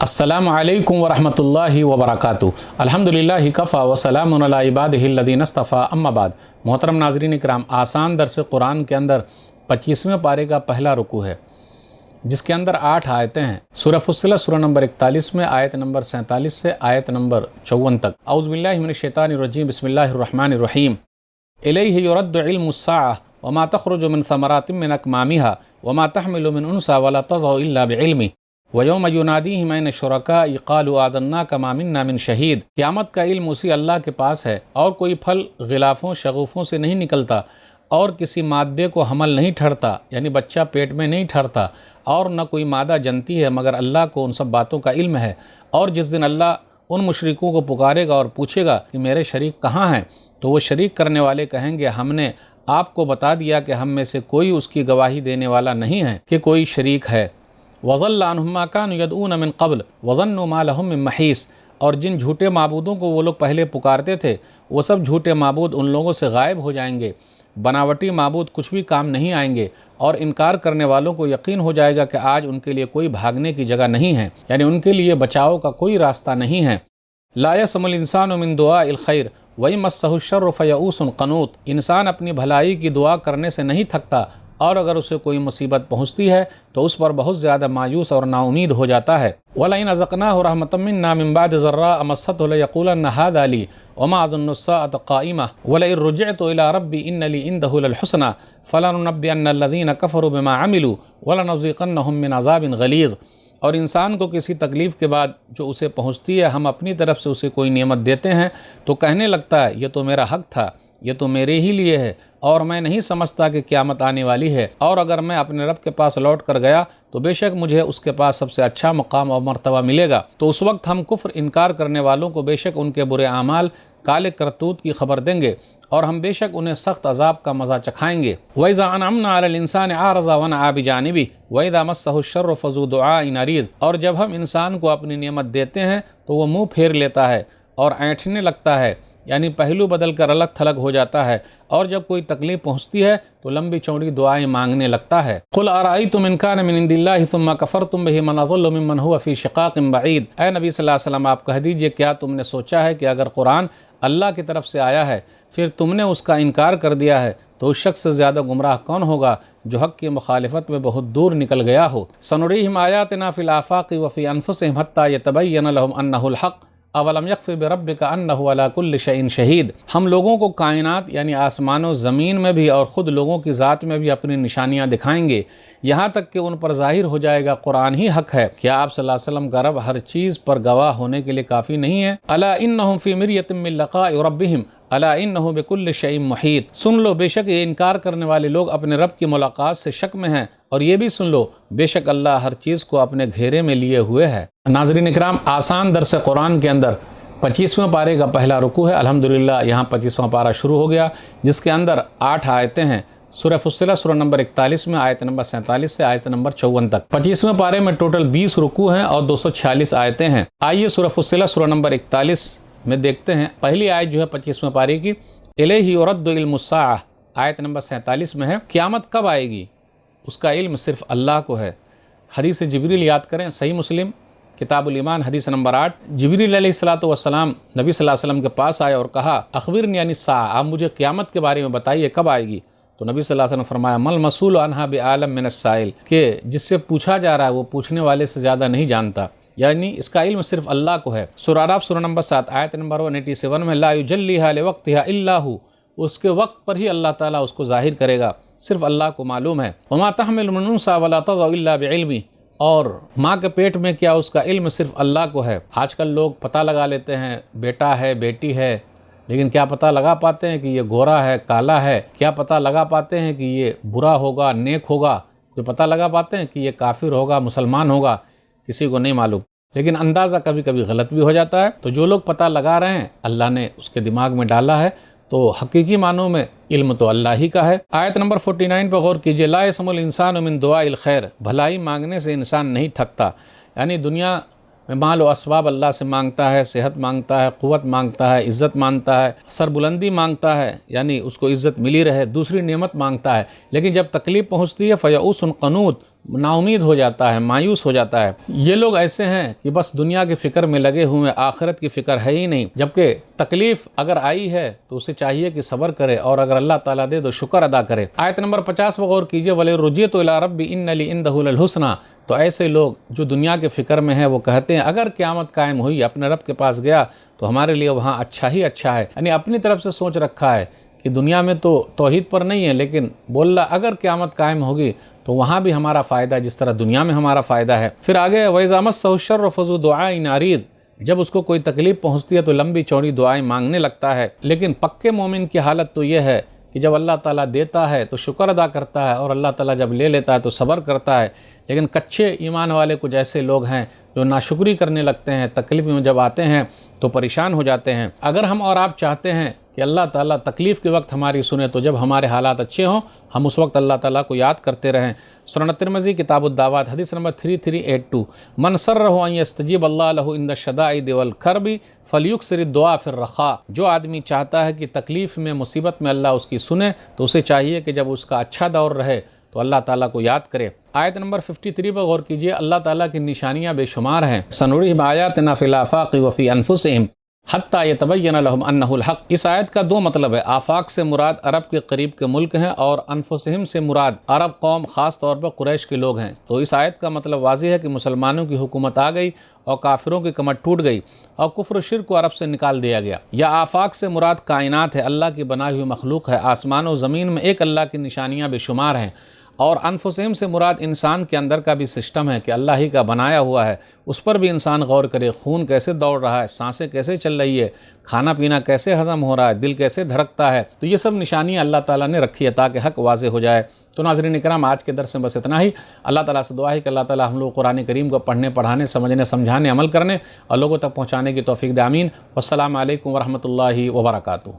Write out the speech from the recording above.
अस्सलामु अलैकुम वरहमतुल्लाहि वबरकातुहू। अल्हम्दुलिल्लाहि कफ़ा व सलामुन अला इबादिहिल्लज़ीना इस्तफ़ा अम्मा बाद। मोहतरम नाज़रीन इकराम, आसान दर्स कुरान के अंदर 25वें पारे का पहला रुकू है, जिसके अंदर 8 आयतें हैं। सूरह फुस्सिलत सूरह नंबर 41 में आयत नंबर 47 से आयत नंबर 54 तक। औज़ु बिल्लाहि मिनश शैतानिर रजीम, बिस्मिल्लाहिर रहमानिर रहीम। इलैहि युरद्दु इल्मुस्साअह व मा तख़रुजु मिन समरातिन मिन अकमामिहा व मा तहमिलु मिन उन्सा व ला तज़उ इल्ला बिइल्मिही व यौम युनादीहिम ऐन शुरकाई क़ालू आज़न्नाका मा मिन्ना मिन शहीद। क़यामत का इल्म उसी अल्लाह के पास है, और कोई फल ग़िलाफ़ों शगुफ़ों से नहीं निकलता, और किसी मादे को हमल नहीं ठहरता, यानी बच्चा पेट में नहीं ठहरता, और न कोई मादा जनती है, मगर अल्लाह को उन सब बातों का इल्म है। और जिस दिन अल्लाह उन मुशरिकों को पुकारेगा और पूछेगा कि मेरे शरीक कहाँ हैं, तो वो शरीक करने वाले कहेंगे, हमने आपको बता दिया कि हम में से कोई उसकी गवाही देने वाला नहीं है कि कोई शरीक है। वज़ल्ला अन्हुम मा कानू यदऊन मिन क़ब्ल वज़न्नु मा लहुम मिन महीस। और जिन झूठे माबूदों को वो लोग पहले पुकारते थे, वो सब झूठे माबूद उन लोगों से गायब हो जाएंगे। बनावटी माबूद कुछ भी काम नहीं आएंगे, और इनकार करने वालों को यकीन हो जाएगा कि आज उनके लिए कोई भागने की जगह नहीं है, यानी उनके लिए बचाव का कोई रास्ता नहीं है। ला यसमुल इंसानु मिन दुआइल खैर व यमस्सहु शर्रु फयऊसुन क़नूत। इंसान अपनी भलाई की दुआ करने से नहीं थकता, और अगर उसे कोई मुसीबत पहुँचती है तो उस पर बहुत ज़्यादा मायूस और नाउमीद हो जाता है। वलइन अज़क़नाहु रहमतम मिन्ना मिन बअदि ज़र्रा मस्सतहु लयक़ूलन्न हाज़ा ली वमा अज़ुन्नु अस्साअत क़ाइमा वलइन रुजिअतु इला रब्बी इन्न ली इंदहु लल हुस्ना फलनुनब्बिअन्नल्लज़ीना कफ़रू बिमा अमिलू वलनुज़ीक़न्नहुम मिन अज़ाबिन ग़लीज़। और इंसान को किसी तकलीफ़ के बाद जो उसे पहुँचती है, हम अपनी तरफ से उसे कोई नेमत देते हैं तो कहने लगता है, ये तो मेरा हक़ था, ये तो मेरे ही लिए है, और मैं नहीं समझता कि क़यामत आने वाली है। और अगर मैं अपने रब के पास लौट कर गया तो बेशक मुझे उसके पास सबसे अच्छा मकाम और मर्तबा मिलेगा। तो उस वक्त हम कुफ्र इनकार करने वालों को बेशक उनके बुरे आमाल काले करतूत की खबर देंगे, और हम बेशक उन्हें सख्त अजाब का मज़ा चखाएँगे। वइज़ा अनअमना अलल इंसान आरज़ा वनअ बिजानिबिही वइज़ा मस्सहु शर्रु फ़ज़ू दुआइन अरीज़। और जब हम इंसान को अपनी नेमत देते हैं तो वो मुँह फेर लेता है और ऐंठने लगता है, यानी पहलू बदल कर अलग थलग हो जाता है, और जब कोई तकलीफ़ पहुँचती है तो लंबी चौड़ी दुआएं मांगने लगता है। क़ुल अरअय्तुम इन कान मिन इंदिल्लाहि सुम्मा कफ़रतुम बिही मन अज़ल्लु मिम्मन हुवा फ़ी शिक़ाक़िन बईद। ऐ नबी सल्लल्लाहु अलैहि वसल्लम, आप कह दीजिए, क्या तुमने सोचा है कि अगर कुरान अल्लाह की तरफ से आया है फिर तुमने उसका इनकार कर दिया है, तो उस शख्स से ज़्यादा गुमराह कौन होगा जो हक़ की मुखालिफत में बहुत दूर निकल गया हो। सनुरीहिम आयातिना फ़िल आफ़ाक़ि व फ़ी अनफ़ुसिहिम हत्ता यतबय्यन लहुम अन्नहुल हक़ अवलम यकफ़ी बिरब्बिका अन्नहु अला कुल्लि शैइन शहीद। हम लोगों को कायनात यानी आसमानों ज़मीन में भी और ख़ुद लोगों की ज़ात में भी अपनी निशानियाँ दिखाएंगे, यहाँ तक कि उन पर ज़ाहिर हो जाएगा कुरान ही हक़ है। क्या आप सल्लल्लाहु अलैहि वसल्लम का रब हर चीज़ पर गवाह होने के लिए काफ़ी नहीं है? अला इन्नहुम फ़ी मिर्यतिम मिन लिक़ाइ रब्बिहिम अला इन्नहु बिकुल्लि शैइन मुहीत। सुन लो, बेशक ये इनकार करने वाले लोग अपने रब की मुलाकात से शक में हैं, और ये भी सुन लो, बेशक अल्लाह हर चीज़ को अपने घेरे में लिए हुए है। नाज़रीन इकराम, आसान दर्स कुरान के अंदर 25वें पारे का पहला रुकू है। अल्हम्दुलिल्लाह यहाँ 25वां पारा शुरू हो गया, जिसके अंदर 8 आयतें हैं। सूरह फुस्सिलत सूरह नंबर 41 में आयत नंबर 47 से आयत नंबर 54 तक। 25वें पारे में टोटल 20 रुकू हैं और 246 आयतें हैं। आइए सूरह फुस्सिलत सूरह नंबर 41 में देखते हैं। पहली आयत जो है 25वें पारे की, इलैहि युरद्दु इल्मुस्साअह, आयत नंबर 47 में है, क़यामत कब आएगी उसका इल्म सिर्फ अल्लाह को है। हदीस जिब्रील याद करें, सही मुस्लिम किताबुल ईमान हदीस नंबर 8। जिब्रील अलैहिस्सलातु वस्सलाम नबी सल्लल्लाहु अलैहि वसल्लम के पास आए और कहा, अख़बिरनी अनिस्साअह, आप मुझे क़यामत के बारे में बताइए, कब आएगी? तो नबी सल्लल्लाहु अलैहि वसल्लम फरमाया, मल मसूल अन्हा बिआलम मिनस्साइल, कि जिससे पूछा जा रहा है वो पूछने वाले से ज़्यादा नहीं जानता, यानी इसका इल्म सिर्फ अल्लाह को है। सूरह अराफ़ सूरह नंबर 7 आयत नंबर 187 में, ला युजल्लिहा लिवक्तिहा इल्ला हु, उसके वक्त पर ही अल्लाह ताला उसको ज़ाहिर करेगा, सिर्फ अल्लाह को मालूम है। वमा तहमिलु मिन उन्सा वला तज़उ इल्ला बिइल्मिही, और माँ के पेट में क्या उसका इल्म सिर्फ अल्लाह को है। आजकल लोग पता लगा लेते हैं बेटा है बेटी है, लेकिन क्या पता लगा पाते हैं कि ये गोरा है काला है? क्या पता लगा पाते हैं कि ये बुरा होगा नेक होगा? कोई पता लगा पाते हैं कि ये काफिर होगा मुसलमान होगा? किसी को नहीं मालूम। लेकिन अंदाज़ा कभी कभी गलत भी हो जाता है। तो जो लोग पता लगा रहे हैं, अल्लाह ने उसके दिमाग में डाला है, तो हकीकी मानों में इल्म तो अल्लाह ही का है। आयत नंबर 49 पर गौर कीजिए, ला यसमुल इंसानु मिन दुआइल खैर, भलाई मांगने से इंसान नहीं थकता। यानी दुनिया में माल और असबाब अल्लाह से मांगता है, सेहत मांगता है, क़ुव्वत मांगता है, इज़्ज़त मांगता है, सरबुलंदी मांगता है, यानी उसको इज़्ज़त मिली रहे, दूसरी नेमत मांगता है। लेकिन जब तकलीफ़ पहुँचती है फ़यऊसुन क़नूत, نا امید ہو جاتا ہے، مایوس ہو جاتا ہے۔ یہ لوگ ایسے ہیں کہ بس دنیا کی فکر میں لگے ہوئے، آخرت کی فکر ہے ہی نہیں، جبکہ تکلیف اگر آئی ہے تو اسے چاہیے کہ صبر کرے، اور اگر اللہ تعالیٰ دے تو شکر ادا کرے۔ آیت نمبر 50 پر غور کیجئے، وَلِرُجِّئْتُ إِلَىٰ رَبِّ إِنَّ لِي عِندَهُ لَلْحُسْنَىٰ۔ تو ایسے لوگ جو دنیا کے فکر میں ہیں وہ کہتے ہیں اگر قیامت قائم ہوئی، اپنے رب کے پاس گیا تو ہمارے لیے وہاں اچھا ہی اچھا ہے، یعنی اپنی طرف سے سوچ رکھا ہے کہ دنیا میں تو توحید پر نہیں ہے، لیکن بول رہا اگر قیامت قائم ہوگی تو وہاں بھی ہمارا فائدہ ہے جس طرح دنیا میں ہمارا فائدہ ہے۔ پھر آگے وَإِذَا مَسَّهُ الشَّرُّ فَذُو دُعَاءٍ عَرِيضٍ، جب اس کو کوئی تکلیف پہنچتی ہے تو لمبی چوڑی دعائیں مانگنے لگتا ہے۔ لیکن پکے مومن کی حالت تو یہ ہے کہ جب اللہ تعالیٰ دیتا ہے تو شکر ادا کرتا ہے، اور اللہ تعالیٰ جب لے لیتا ہے تو صبر کرتا ہے۔ لیکن کچے ایمان والے کچھ ایسے لوگ ہیں جو ناشکری کرنے لگتے ہیں، تکلیف میں جب آتے ہیں تو پریشان ہو جاتے ہیں۔ اگر ہم اور آپ چاہتے ہیں کہ اللہ تعالیٰ تکلیف کے وقت ہماری سنے تو جب ہمارے حالات اچھے ہوں ہم اس وقت اللہ تعالیٰ کو یاد کرتے رہیں۔ سنن ترمذی کتاب الدعوات حدیث نمبر 3382، من سرہ ان یستجیب اللہ لہ عند الشدائد والکرب فلیکثر الدعاء فی الرخاء۔ جو آدمی چاہتا ہے کہ تکلیف میں، مصیبت میں اللہ اس کی سنے تو اسے چاہیے کہ جب اس کا اچھا دور رہے تو اللہ تعالیٰ کو یاد کرے۔ آیت نمبر 53 پر غور کیجئے، اللہ تعالیٰ کی نشانیاں بے شمار ہیں۔ سنريهم آیاتنا فی الآفاق وفی انفسهم حتی یتبین لهم انہ الحق۔ اس آیت کا دو مطلب ہے، آفاق سے مراد عرب کے قریب کے ملک ہیں، اور انفسہم سے مراد عرب قوم، خاص طور پر قریش کے لوگ ہیں۔ تو اس آیت کا مطلب واضح ہے کہ مسلمانوں کی حکومت آ گئی اور کافروں کی کمر ٹوٹ گئی اور کفر و شرک کو عرب سے نکال دیا گیا۔ یا آفاق سے مراد کائنات ہے، اللہ کی بنائی ہوئی مخلوق ہے، آسمان و زمین میں ایک اللہ کی نشانیاں بے شمار ہیں۔ اور انفسہم سے مراد انسان کے اندر کا بھی سسٹم ہے کہ اللہ ہی کا بنایا ہوا ہے، اس پر بھی انسان غور کرے، خون کیسے دوڑ رہا ہے، سانسیں کیسے چل رہی ہے، کھانا پینا کیسے ہضم ہو رہا ہے، دل کیسے دھڑکتا ہے۔ تو یہ سب نشانیاں اللہ تعالیٰ نے رکھی ہے تاکہ حق واضح ہو جائے۔ تو ناظرین اکرام، آج کے درس میں بس اتنا ہی۔ اللہ تعالیٰ سے دعا ہے کہ اللہ تعالیٰ ہم لوگ قرآن کریم کو پڑھنے، پڑھانے، سمجھنے، سمجھانے، عمل کرنے اور لوگوں تک پہنچانے کی توفیق دے، آمین۔ والسلام علیکم ورحمۃ اللہ وبرکاتہ۔